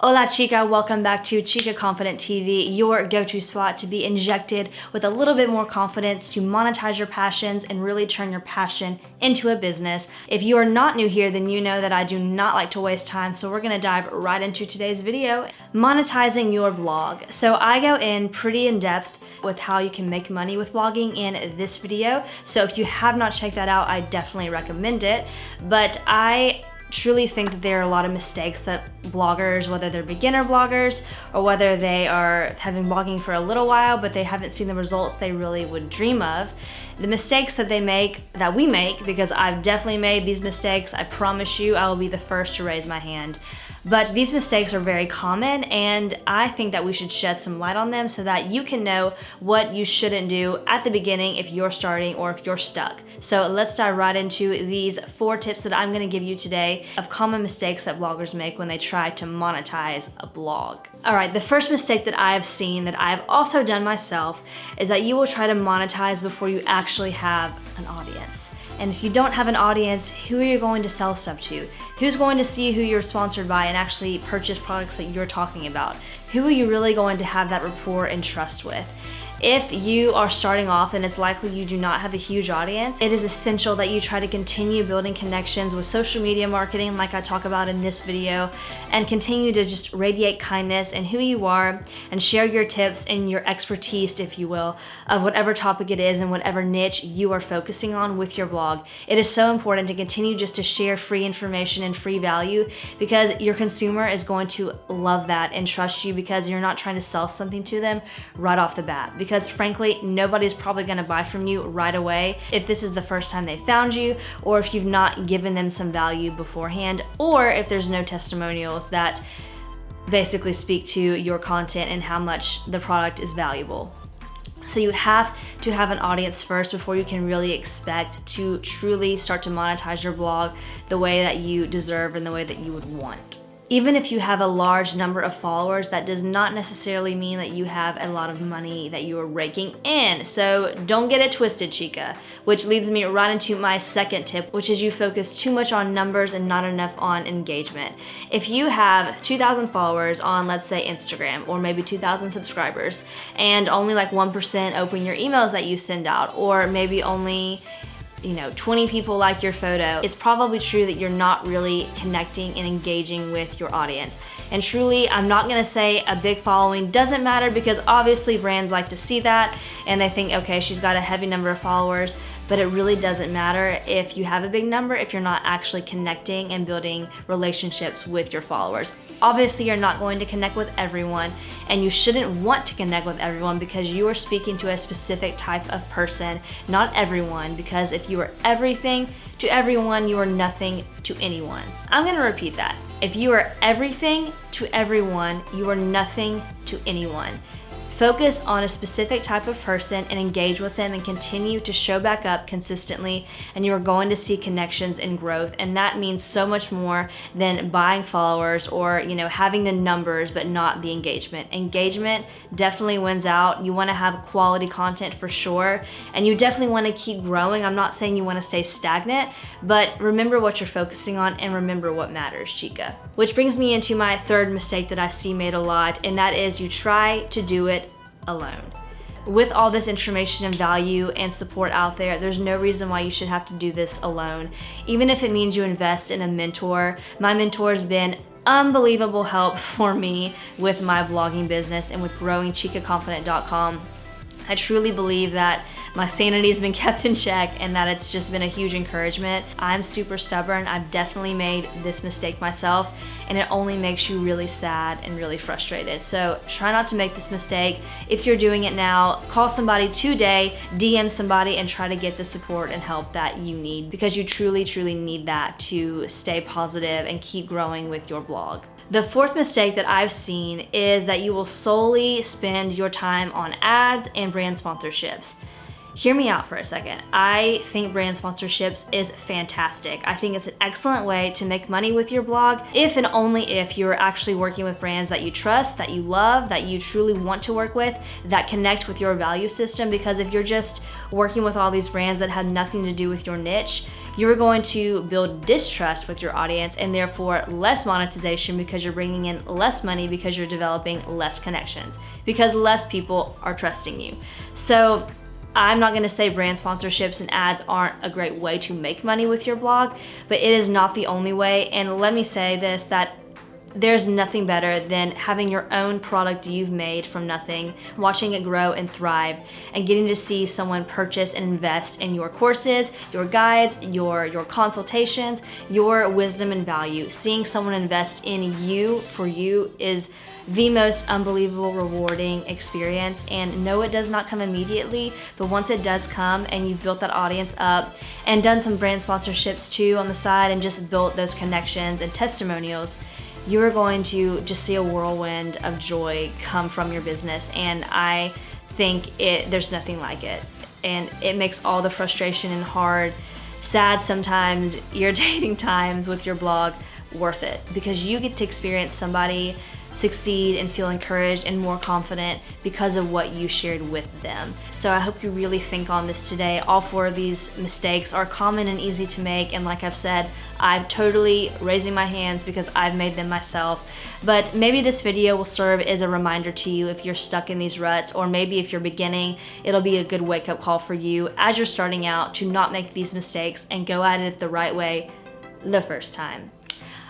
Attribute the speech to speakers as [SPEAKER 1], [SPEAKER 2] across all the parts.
[SPEAKER 1] Hola Chica, welcome back to Chica Confident TV, your go-to spot to be injected with a little bit more confidence to monetize your passions and really turn your passion into a business. If you are not new here, then you know that I do not like to waste time, so we're gonna dive right into today's video, monetizing your blog. So I go in pretty in depth with how you can make money with blogging in this video. So if you have not checked that out, I definitely recommend it. But I truly think that there are a lot of mistakes that bloggers, whether they're beginner bloggers or whether they are having blogging for a little while but they haven't seen the results they really would dream of, the mistakes that we make, because I've definitely made these mistakes, I promise you I will be the first to raise my hand. But these mistakes are very common, and I think that we should shed some light on them so that you can know what you shouldn't do at the beginning if you're starting or if you're stuck. So let's dive right into these 4 tips that I'm gonna give you today of common mistakes that bloggers make when they try to monetize a blog. All right, the first mistake that I've seen, that I've also done myself, is that you will try to monetize before you actually have an audience. And if you don't have an audience, who are you going to sell stuff to? Who's going to see who you're sponsored by and actually purchase products that you're talking about? Who are you really going to have that rapport and trust with? If you are starting off and it's likely you do not have a huge audience, it is essential that you try to continue building connections with social media marketing like I talk about in this video, and continue to just radiate kindness and who you are and share your tips and your expertise, if you will, of whatever topic it is and whatever niche you are focusing on with your blog. It is so important to continue just to share free information and free value, because your consumer is going to love that and trust you because you're not trying to sell something to them right off the bat. Because frankly, nobody's probably gonna buy from you right away if this is the first time they found you, or if you've not given them some value beforehand, or if there's no testimonials that basically speak to your content and how much the product is valuable. So you have to have an audience first before you can really expect to truly start to monetize your blog the way that you deserve and the way that you would want. Even if you have a large number of followers, that does not necessarily mean that you have a lot of money that you are raking in. So don't get it twisted, Chica. Which leads me right into my second tip, which is you focus too much on numbers and not enough on engagement. If you have 2,000 followers on, let's say, Instagram, or maybe 2,000 subscribers, and only like 1% open your emails that you send out, or maybe only 20 people like your photo, it's probably true that you're not really connecting and engaging with your audience. And truly, I'm not gonna say a big following doesn't matter, because obviously brands like to see that and they think, okay, she's got a heavy number of followers, but it really doesn't matter if you have a big number if you're not actually connecting and building relationships with your followers. Obviously, you're not going to connect with everyone, and you shouldn't want to connect with everyone because you are speaking to a specific type of person, not everyone, because if you are everything to everyone, you are nothing to anyone. I'm gonna repeat that. If you are everything to everyone, you are nothing to anyone. Focus on a specific type of person and engage with them and continue to show back up consistently, and you're going to see connections and growth. And that means so much more than buying followers or having the numbers but not the engagement. Engagement definitely wins out. You want to have quality content for sure, and you definitely want to keep growing. I'm not saying you want to stay stagnant, but remember what you're focusing on and remember what matters, Chica. Which brings me into my third mistake that I see made a lot, and that is you try to do it alone. With all this information and value and support out there, there's no reason why you should have to do this alone. Even if it means you invest in a mentor. My mentor has been unbelievable help for me with my blogging business and with growing chicaconfident.com. I truly believe that my sanity has been kept in check and that it's just been a huge encouragement. I'm super stubborn. I've definitely made this mistake myself, and it only makes you really sad and really frustrated. So try not to make this mistake. If you're doing it now, call somebody today, DM somebody, and try to get the support and help that you need, because you truly, truly need that to stay positive and keep growing with your blog. The fourth mistake that I've seen is that you will solely spend your time on ads and brand sponsorships. Hear me out for a second. I think brand sponsorships is fantastic. I think it's an excellent way to make money with your blog if and only if you're actually working with brands that you trust, that you love, that you truly want to work with, that connect with your value system. Because if you're just working with all these brands that have nothing to do with your niche, you're going to build distrust with your audience and therefore less monetization because you're bringing in less money because you're developing less connections, because less people are trusting you. So I'm not gonna say brand sponsorships and ads aren't a great way to make money with your blog, but it is not the only way. And let me say this, that there's nothing better than having your own product you've made from nothing, watching it grow and thrive, and getting to see someone purchase and invest in your courses, your guides, your consultations, your wisdom and value. Seeing someone invest in you for you is the most unbelievable, rewarding experience. And no, it does not come immediately, but once it does come and you've built that audience up and done some brand sponsorships too on the side and just built those connections and testimonials, you are going to just see a whirlwind of joy come from your business. And I think there's nothing like it. And it makes all the frustration and hard, sad sometimes, irritating times with your blog worth it, because you get to experience somebody succeed and feel encouraged and more confident because of what you shared with them. So I hope you really think on this today. All 4 of these mistakes are common and easy to make, and like I've said, I'm totally raising my hands because I've made them myself. But maybe this video will serve as a reminder to you if you're stuck in these ruts, or maybe if you're beginning, it'll be a good wake-up call for you as you're starting out to not make these mistakes and go at it the right way the first time.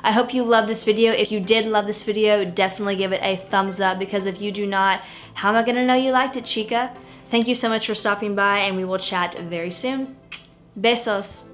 [SPEAKER 1] I hope you love this video. If you did love this video, definitely give it a thumbs up, because if you do not, how am I gonna know you liked it, Chica? Thank you so much for stopping by, and we will chat very soon. Besos.